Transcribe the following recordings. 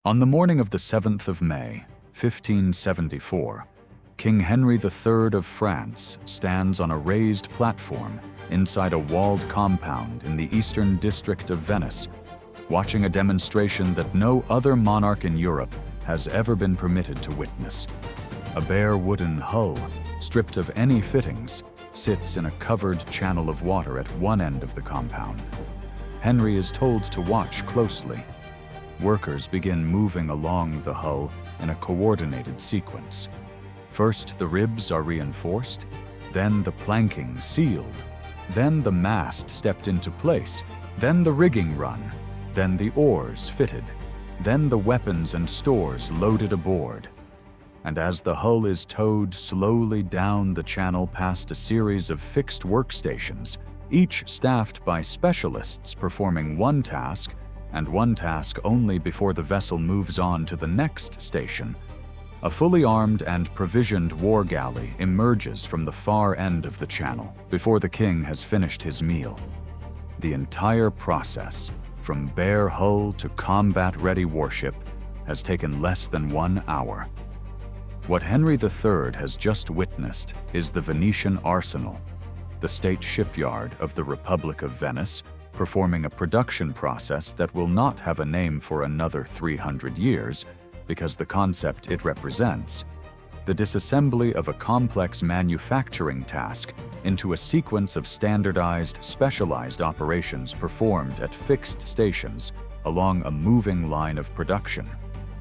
On the morning of the 7th of May, 1574, King Henry III of France stands on a raised platform inside a walled compound in the eastern district of Venice, watching a demonstration that no other monarch in Europe has ever been permitted to witness. A bare wooden hull, stripped of any fittings, sits in a covered channel of water at one end of the compound. Henry is told to watch closely. Workers begin moving along the hull in a coordinated sequence. First, the ribs are reinforced, then the planking sealed, then the mast stepped into place, then the rigging run, then the oars fitted, then the weapons and stores loaded aboard. And as the hull is towed slowly down the channel past a series of fixed workstations, each staffed by specialists performing one task, and one task only before the vessel moves on to the next station, a fully armed and provisioned war galley emerges from the far end of the channel before the king has finished his meal. The entire process, from bare hull to combat-ready warship, has taken less than 1 hour. What Henry III has just witnessed is the Venetian Arsenal, the state shipyard of the Republic of Venice, performing a production process that will not have a name for another 300 years because the concept it represents, the disassembly of a complex manufacturing task into a sequence of standardized, specialized operations performed at fixed stations along a moving line of production,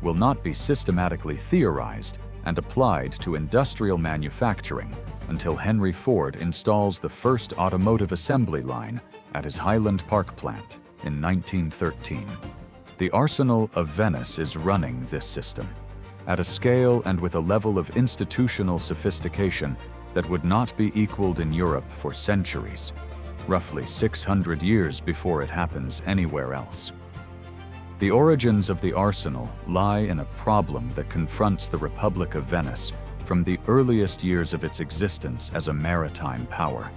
will not be systematically theorized and applied to industrial manufacturing until Henry Ford installs the first automotive assembly line at his Highland Park plant in 1913. The Arsenal of Venice is running this system at a scale and with a level of institutional sophistication that would not be equaled in Europe for centuries, roughly 600 years before it happens anywhere else. The origins of the Arsenal lie in a problem that confronts the Republic of Venice from the earliest years of its existence as a maritime power.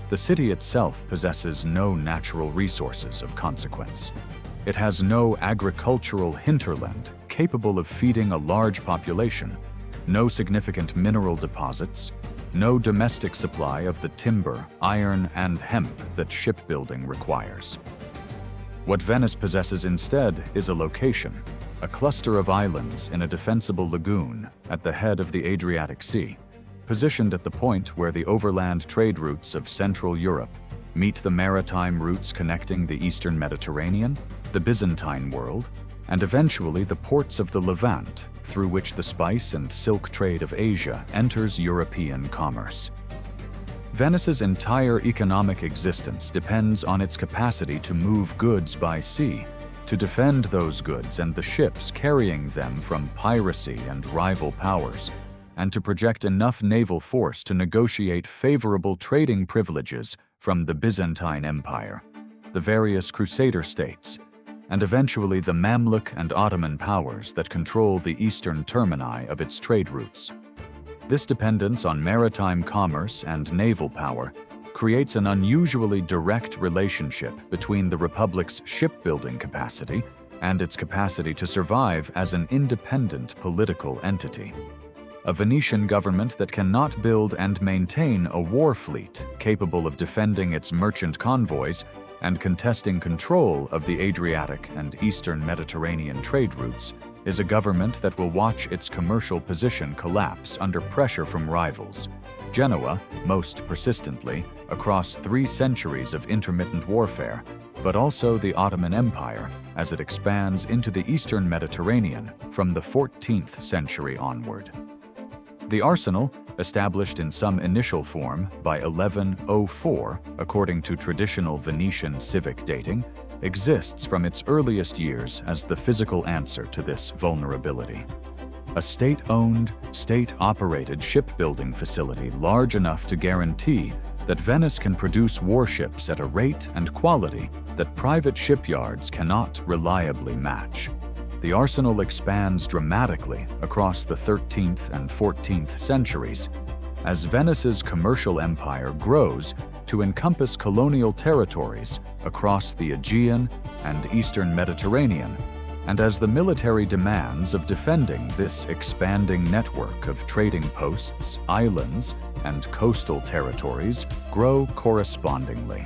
The city itself possesses no natural resources of consequence. It has no agricultural hinterland capable of feeding a large population, no significant mineral deposits, no domestic supply of the timber, iron, and hemp that shipbuilding requires. What Venice possesses instead is a location, a cluster of islands in a defensible lagoon at the head of the Adriatic Sea, positioned at the point where the overland trade routes of Central Europe meet the maritime routes connecting the Eastern Mediterranean, the Byzantine world, and eventually the ports of the Levant, through which the spice and silk trade of Asia enters European commerce. Venice's entire economic existence depends on its capacity to move goods by sea, to defend those goods and the ships carrying them from piracy and rival powers, and to project enough naval force to negotiate favorable trading privileges from the Byzantine Empire, the various Crusader states, and eventually the Mamluk and Ottoman powers that control the eastern termini of its trade routes. This dependence on maritime commerce and naval power creates an unusually direct relationship between the Republic's shipbuilding capacity and its capacity to survive as an independent political entity. A Venetian government that cannot build and maintain a war fleet capable of defending its merchant convoys and contesting control of the Adriatic and Eastern Mediterranean trade routes is a government that will watch its commercial position collapse under pressure from rivals. Genoa, most persistently, across 3 centuries of intermittent warfare, but also the Ottoman Empire as it expands into the Eastern Mediterranean from the 14th century onward. The Arsenal, established in some initial form by 1104, according to traditional Venetian civic dating, exists from its earliest years as the physical answer to this vulnerability. A state-owned, state-operated shipbuilding facility large enough to guarantee that Venice can produce warships at a rate and quality that private shipyards cannot reliably match. The Arsenal expands dramatically across the 13th and 14th centuries as Venice's commercial empire grows to encompass colonial territories across the Aegean and Eastern Mediterranean, And as the military demands of defending this expanding network of trading posts, islands, and coastal territories grow correspondingly.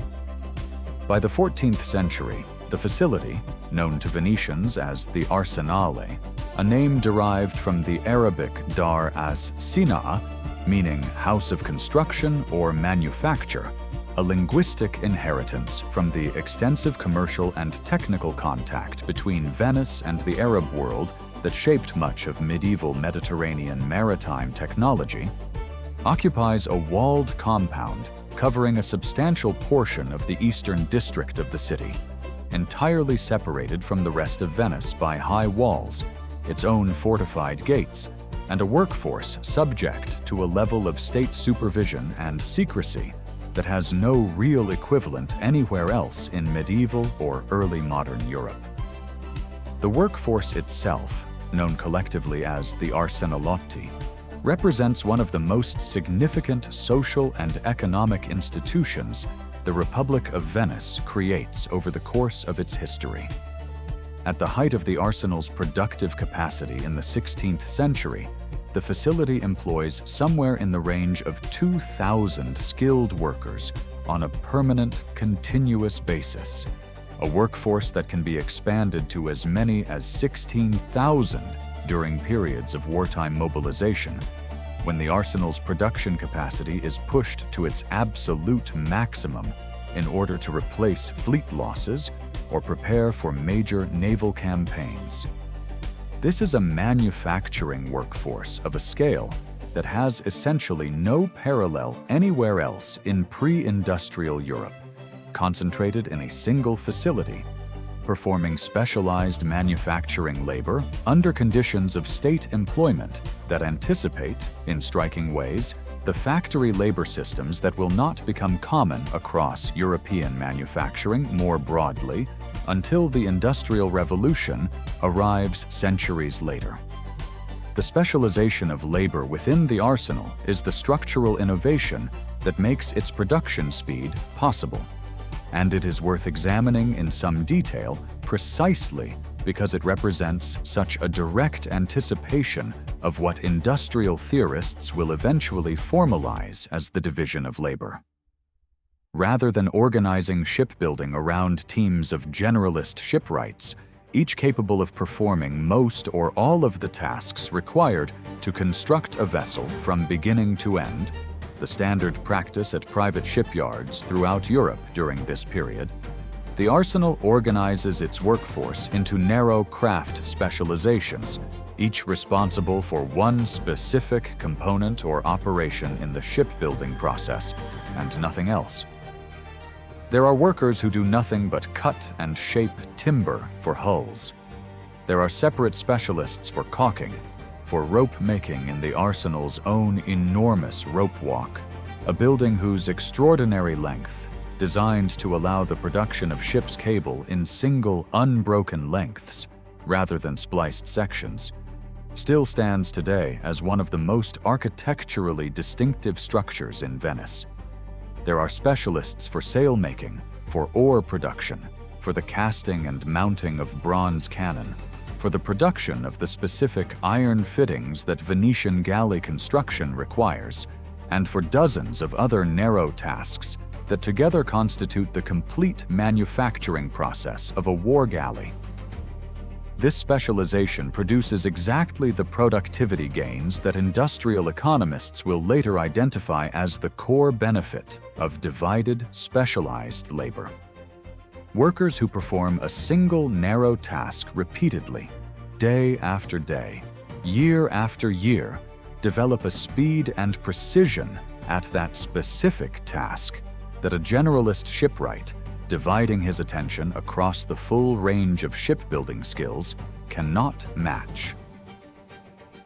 By the 14th century, the facility, known to Venetians as the Arsenale, a name derived from the Arabic dar as Sina'a, meaning house of construction or manufacture, a linguistic inheritance from the extensive commercial and technical contact between Venice and the Arab world that shaped much of medieval Mediterranean maritime technology, occupies a walled compound covering a substantial portion of the eastern district of the city, entirely separated from the rest of Venice by high walls, its own fortified gates, and a workforce subject to a level of state supervision and secrecy that has no real equivalent anywhere else in medieval or early modern Europe. The workforce itself, known collectively as the Arsenalotti, represents one of the most significant social and economic institutions the Republic of Venice creates over the course of its history. At the height of the arsenal's productive capacity in the 16th century, the facility employs somewhere in the range of 2,000 skilled workers on a permanent, continuous basis, a workforce that can be expanded to as many as 16,000 during periods of wartime mobilization, when the arsenal's production capacity is pushed to its absolute maximum in order to replace fleet losses or prepare for major naval campaigns. This is a manufacturing workforce of a scale that has essentially no parallel anywhere else in pre-industrial Europe, concentrated in a single facility, performing specialized manufacturing labor under conditions of state employment that anticipate, in striking ways, the factory labor systems that will not become common across European manufacturing more broadly until the Industrial Revolution arrives centuries later. The specialization of labor within the arsenal is the structural innovation that makes its production speed possible, and it is worth examining in some detail precisely because it represents such a direct anticipation of what industrial theorists will eventually formalize as the division of labor. Rather than organizing shipbuilding around teams of generalist shipwrights, each capable of performing most or all of the tasks required to construct a vessel from beginning to end, the standard practice at private shipyards throughout Europe during this period, the arsenal organizes its workforce into narrow craft specializations, each responsible for one specific component or operation in the shipbuilding process, and nothing else. There are workers who do nothing but cut and shape timber for hulls. There are separate specialists for caulking, for rope making in the arsenal's own enormous rope walk, a building whose extraordinary length, designed to allow the production of ship's cable in single, unbroken lengths, rather than spliced sections, still stands today as one of the most architecturally distinctive structures in Venice. There are specialists for sail-making, for oar production, for the casting and mounting of bronze cannon, for the production of the specific iron fittings that Venetian galley construction requires, and for dozens of other narrow tasks that together constitute the complete manufacturing process of a war galley. This specialization produces exactly the productivity gains that industrial economists will later identify as the core benefit of divided, specialized labor. Workers who perform a single narrow task repeatedly, day after day, year after year, develop a speed and precision at that specific task that a generalist shipwright, dividing his attention across the full range of shipbuilding skills, cannot match.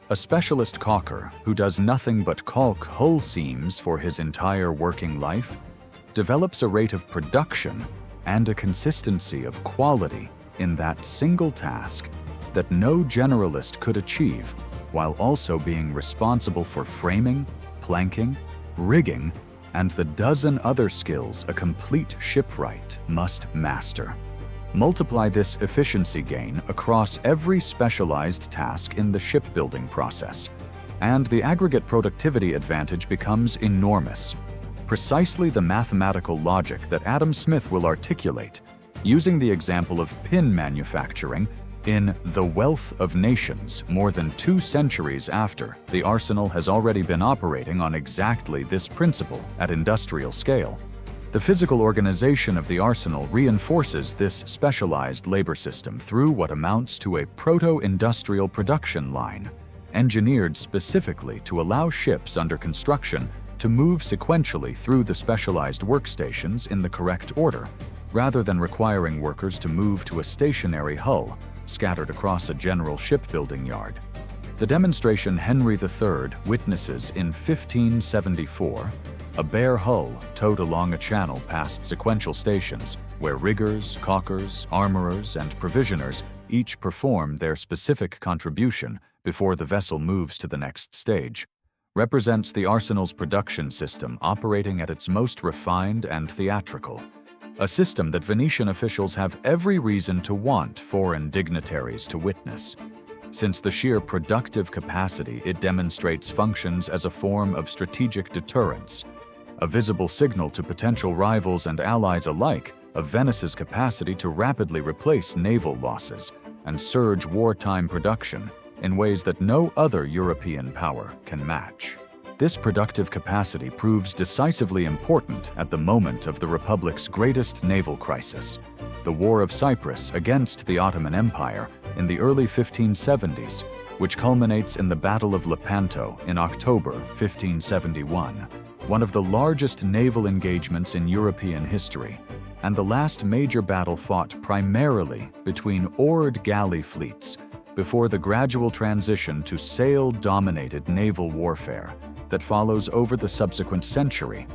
A specialist caulker who does nothing but caulk hull seams for his entire working life develops a rate of production and a consistency of quality in that single task that no generalist could achieve, while also being responsible for framing, planking, rigging, and the dozen other skills a complete shipwright must master. Multiply this efficiency gain across every specialized task in the shipbuilding process, and the aggregate productivity advantage becomes enormous. Precisely the mathematical logic that Adam Smith will articulate, using the example of pin manufacturing in The Wealth of Nations more than 2 centuries after the arsenal has already been operating on exactly this principle at industrial scale. The physical organization of the arsenal reinforces this specialized labor system through what amounts to a proto-industrial production line, engineered specifically to allow ships under construction to move sequentially through the specialized workstations in the correct order, rather than requiring workers to move to a stationary hull scattered across a general shipbuilding yard. The demonstration Henry III witnesses in 1574, a bare hull towed along a channel past sequential stations where riggers, caulkers, armorers, and provisioners each perform their specific contribution before the vessel moves to the next stage, represents the arsenal's production system operating at its most refined and theatrical, a system that Venetian officials have every reason to want foreign dignitaries to witness. Since the sheer productive capacity it demonstrates functions as a form of strategic deterrence, a visible signal to potential rivals and allies alike of Venice's capacity to rapidly replace naval losses and surge wartime production in ways that no other European power can match. This productive capacity proves decisively important at the moment of the Republic's greatest naval crisis, the War of Cyprus against the Ottoman Empire in the early 1570s, which culminates in the Battle of Lepanto in October 1571, one of the largest naval engagements in European history, and the last major battle fought primarily between oared galley fleets before the gradual transition to sail-dominated naval warfare that follows over the subsequent century.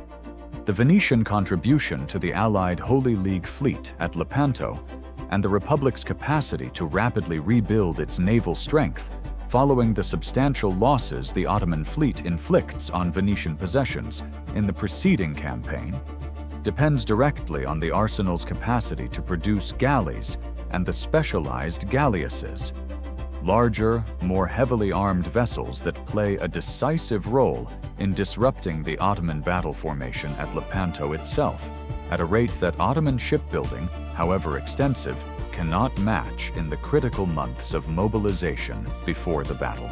The Venetian contribution to the Allied Holy League fleet at Lepanto and the Republic's capacity to rapidly rebuild its naval strength following the substantial losses the Ottoman fleet inflicts on Venetian possessions in the preceding campaign depends directly on the arsenal's capacity to produce galleys and the specialized galleasses, larger, more heavily armed vessels that play a decisive role in disrupting the Ottoman battle formation at Lepanto itself, at a rate that Ottoman shipbuilding, however extensive, cannot match in the critical months of mobilization before the battle.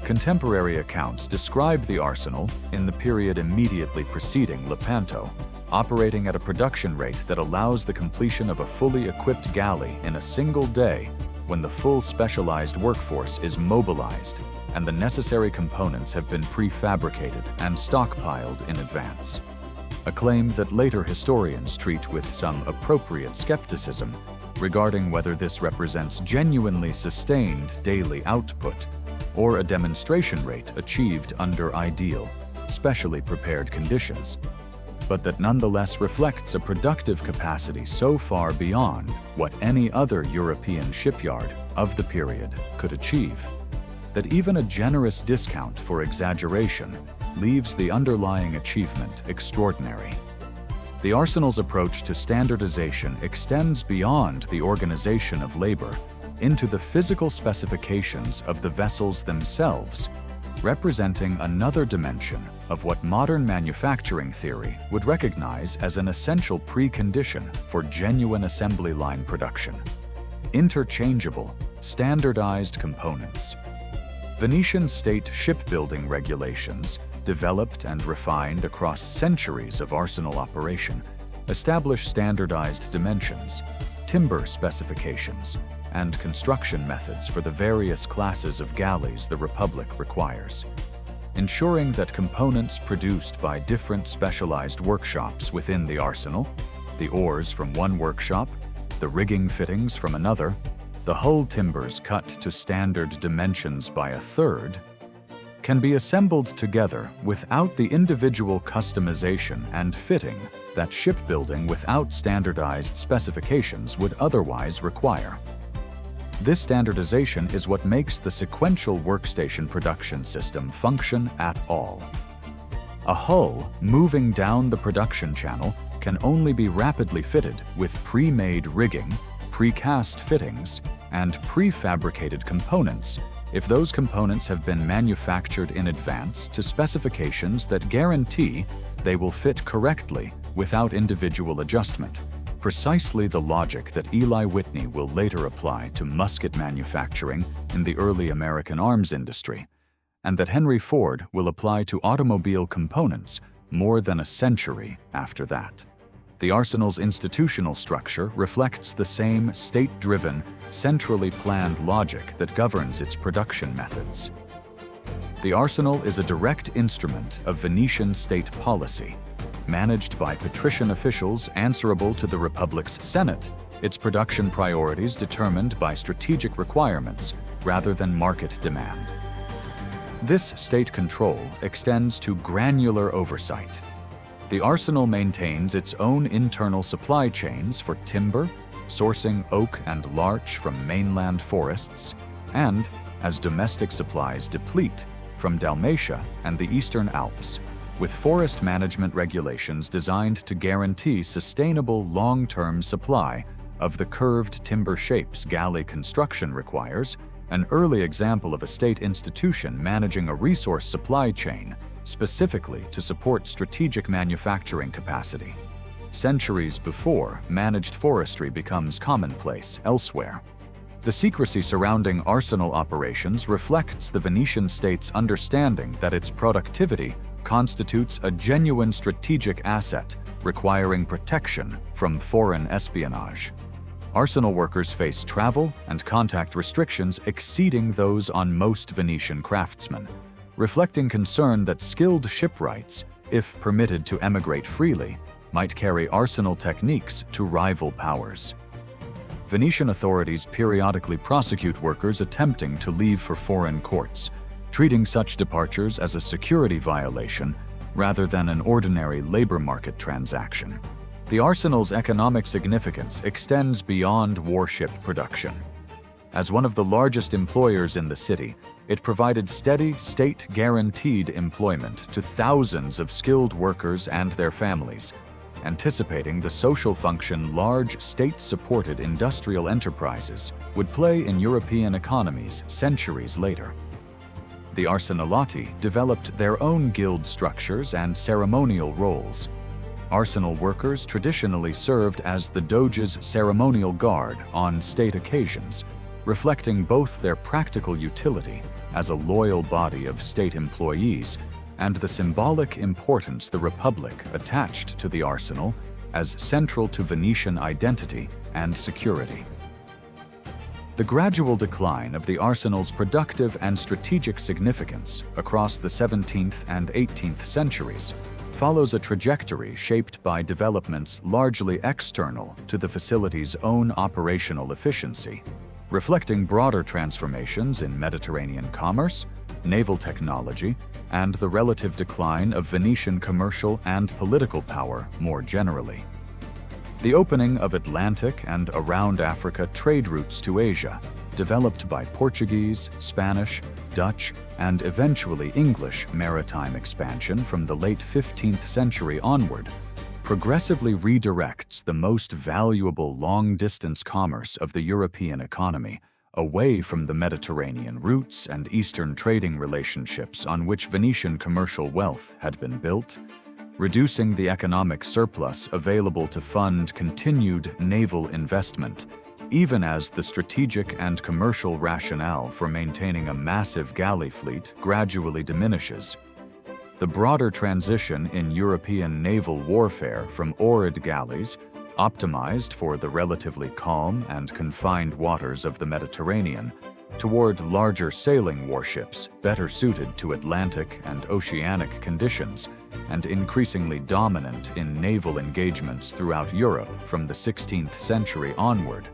Contemporary accounts describe the arsenal, in the period immediately preceding Lepanto, operating at a production rate that allows the completion of a fully equipped galley in a single day when the full specialized workforce is mobilized and the necessary components have been prefabricated and stockpiled in advance. A claim that later historians treat with some appropriate skepticism regarding whether this represents genuinely sustained daily output or a demonstration rate achieved under ideal, specially prepared conditions, but that nonetheless reflects a productive capacity so far beyond what any other European shipyard of the period could achieve, that even a generous discount for exaggeration leaves the underlying achievement extraordinary. The arsenal's approach to standardization extends beyond the organization of labor into the physical specifications of the vessels themselves, representing another dimension of what modern manufacturing theory would recognize as an essential precondition for genuine assembly line production: interchangeable, standardized components. Venetian state shipbuilding regulations, developed and refined across centuries of arsenal operation, establish standardized dimensions, timber specifications, and construction methods for the various classes of galleys the Republic requires, ensuring that components produced by different specialized workshops within the arsenal, the oars from one workshop, the rigging fittings from another, the hull timbers cut to standard dimensions by a third, can be assembled together without the individual customization and fitting that shipbuilding without standardized specifications would otherwise require. This standardization is what makes the sequential workstation production system function at all. A hull moving down the production channel can only be rapidly fitted with pre-made rigging, precast fittings, and prefabricated components if those components have been manufactured in advance to specifications that guarantee they will fit correctly without individual adjustment. Precisely the logic that Eli Whitney will later apply to musket manufacturing in the early American arms industry, and that Henry Ford will apply to automobile components more than a century after that. The Arsenal's institutional structure reflects the same state-driven, centrally planned logic that governs its production methods. The Arsenal is a direct instrument of Venetian state policy. Managed by patrician officials answerable to the Republic's Senate, its production priorities determined by strategic requirements rather than market demand. This state control extends to granular oversight. The Arsenal maintains its own internal supply chains for timber, sourcing oak and larch from mainland forests, and, as domestic supplies deplete, from Dalmatia and the Eastern Alps, with forest management regulations designed to guarantee sustainable long-term supply of the curved timber shapes galley construction requires, an early example of a state institution managing a resource supply chain specifically to support strategic manufacturing capacity. Centuries before, managed forestry becomes commonplace elsewhere. The secrecy surrounding arsenal operations reflects the Venetian state's understanding that its productivity constitutes a genuine strategic asset requiring protection from foreign espionage. Arsenal workers face travel and contact restrictions exceeding those on most Venetian craftsmen, reflecting concern that skilled shipwrights, if permitted to emigrate freely, might carry arsenal techniques to rival powers. Venetian authorities periodically prosecute workers attempting to leave for foreign courts, treating such departures as a security violation rather than an ordinary labor market transaction. The Arsenal's economic significance extends beyond warship production. As one of the largest employers in the city, it provided steady, state-guaranteed employment to thousands of skilled workers and their families, anticipating the social function large state-supported industrial enterprises would play in European economies centuries later. The Arsenalati developed their own guild structures and ceremonial roles. Arsenal workers traditionally served as the Doge's ceremonial guard on state occasions, reflecting both their practical utility as a loyal body of state employees and the symbolic importance the Republic attached to the Arsenal as central to Venetian identity and security. The gradual decline of the Arsenal's productive and strategic significance across the 17th and 18th centuries follows a trajectory shaped by developments largely external to the facility's own operational efficiency, reflecting broader transformations in Mediterranean commerce, naval technology, and the relative decline of Venetian commercial and political power more generally. The opening of Atlantic and around Africa trade routes to Asia, developed by Portuguese, Spanish, Dutch, and eventually English maritime expansion from the late 15th century onward, progressively redirects the most valuable long-distance commerce of the European economy away from the Mediterranean routes and Eastern trading relationships on which Venetian commercial wealth had been built, reducing the economic surplus available to fund continued naval investment, even as the strategic and commercial rationale for maintaining a massive galley fleet gradually diminishes. The broader transition in European naval warfare from oared galleys, optimized for the relatively calm and confined waters of the Mediterranean, toward larger sailing warships better suited to Atlantic and oceanic conditions and increasingly dominant in naval engagements throughout Europe from the 16th century onward,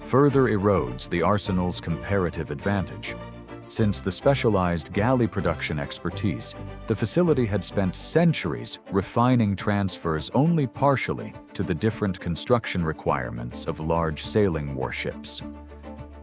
further erodes the Arsenal's comparative advantage. Since the specialized galley production expertise, the facility had spent centuries refining transfers only partially to the different construction requirements of large sailing warships.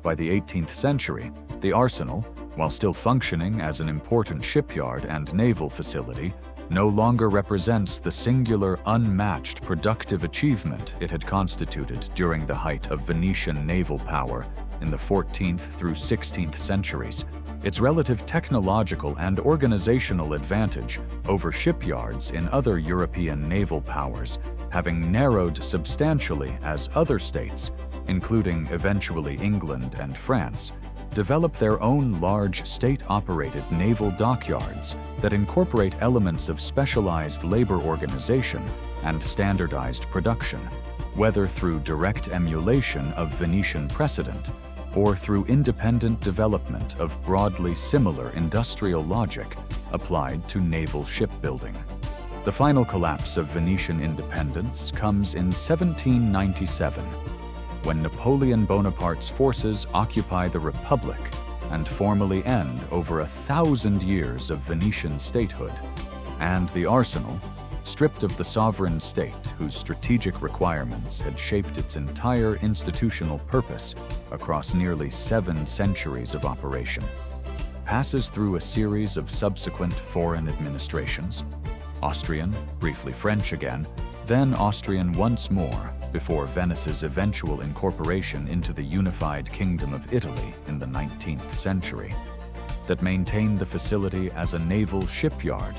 By the 18th century, the Arsenal, while still functioning as an important shipyard and naval facility, no longer represents the singular, unmatched productive achievement it had constituted during the height of Venetian naval power in the 14th through 16th centuries. Its relative technological and organizational advantage over shipyards in other European naval powers having narrowed substantially as other states, including eventually England and France, developed their own large state-operated naval dockyards that incorporate elements of specialized labor organization and standardized production, whether through direct emulation of Venetian precedent or through independent development of broadly similar industrial logic applied to naval shipbuilding. The final collapse of Venetian independence comes in 1797, when Napoleon Bonaparte's forces occupy the Republic and formally end over 1,000 years of Venetian statehood, and the Arsenal, stripped of the sovereign state whose strategic requirements had shaped its entire institutional purpose across nearly 7 centuries of operation, passes through a series of subsequent foreign administrations, Austrian, briefly French again, then Austrian once more, before Venice's eventual incorporation into the unified Kingdom of Italy in the 19th century, that maintained the facility as a naval shipyard,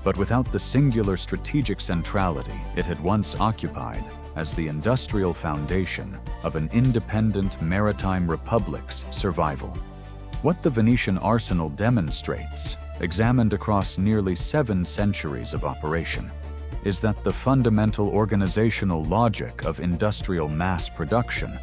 but without the singular strategic centrality it had once occupied as the industrial foundation of an independent maritime republic's survival. What the Venetian Arsenal demonstrates, examined across nearly 7 centuries of operation, is that the fundamental organizational logic of industrial mass production,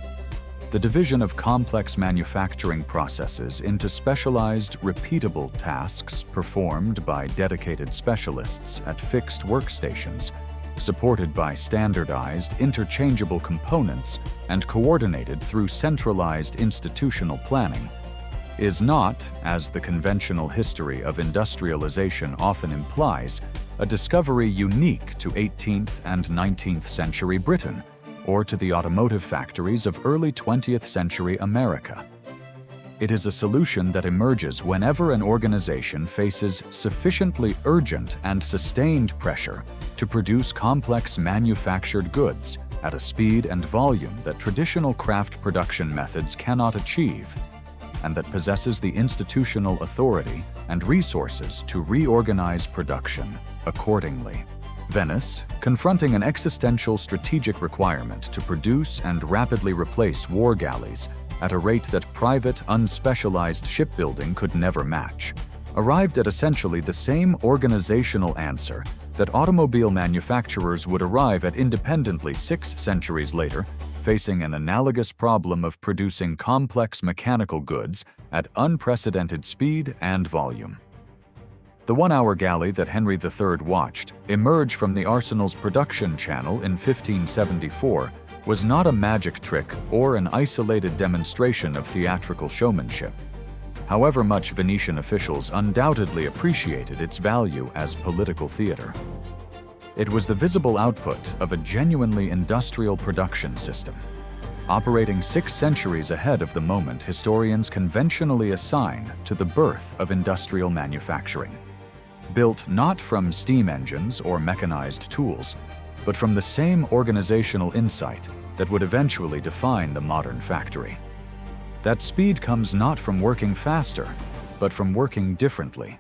the division of complex manufacturing processes into specialized, repeatable tasks performed by dedicated specialists at fixed workstations, supported by standardized, interchangeable components and coordinated through centralized institutional planning, is not, as the conventional history of industrialization often implies, a discovery unique to 18th and 19th century Britain or to the automotive factories of early 20th century America. It is a solution that emerges whenever an organization faces sufficiently urgent and sustained pressure to produce complex manufactured goods at a speed and volume that traditional craft production methods cannot achieve, and that possesses the institutional authority and resources to reorganize production accordingly. Venice, confronting an existential strategic requirement to produce and rapidly replace war galleys at a rate that private, unspecialized shipbuilding could never match, arrived at essentially the same organizational answer that automobile manufacturers would arrive at independently 6 centuries later, facing an analogous problem of producing complex mechanical goods at unprecedented speed and volume. The 1-hour galley that Henry III watched emerge from the Arsenal's production channel in 1574 was not a magic trick or an isolated demonstration of theatrical showmanship, however much Venetian officials undoubtedly appreciated its value as political theater. It was the visible output of a genuinely industrial production system, operating 6 centuries ahead of the moment historians conventionally assign to the birth of industrial manufacturing. Built not from steam engines or mechanized tools, but from the same organizational insight that would eventually define the modern factory. That speed comes not from working faster, but from working differently.